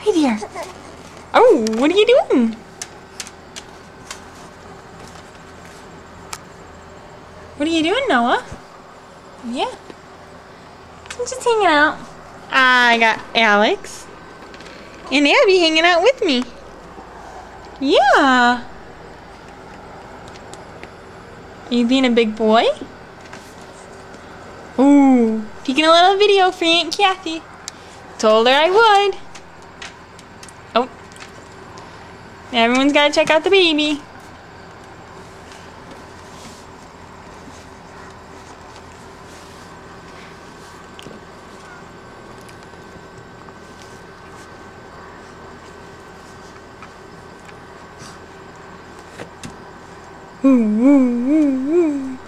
Hey there. Oh, what are you doing? What are you doing, Noah? Yeah. I'm just hanging out. I got Alex and Abby hanging out with me. Yeah. Are you being a big boy? Ooh, taking a little video for Aunt Kathy. Told her I would. Oh. Everyone's got to check out the baby. Ooh, ooh, ooh, ooh.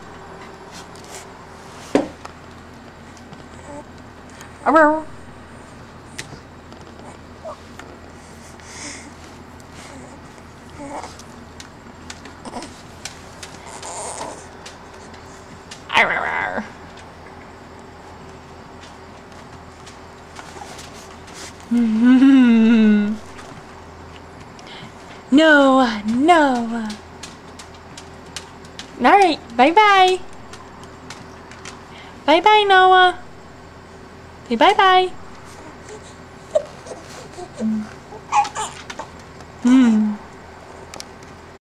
Arr. Arr. Noah, Noah. All right, bye-bye. Bye-bye, Noah. Say bye-bye.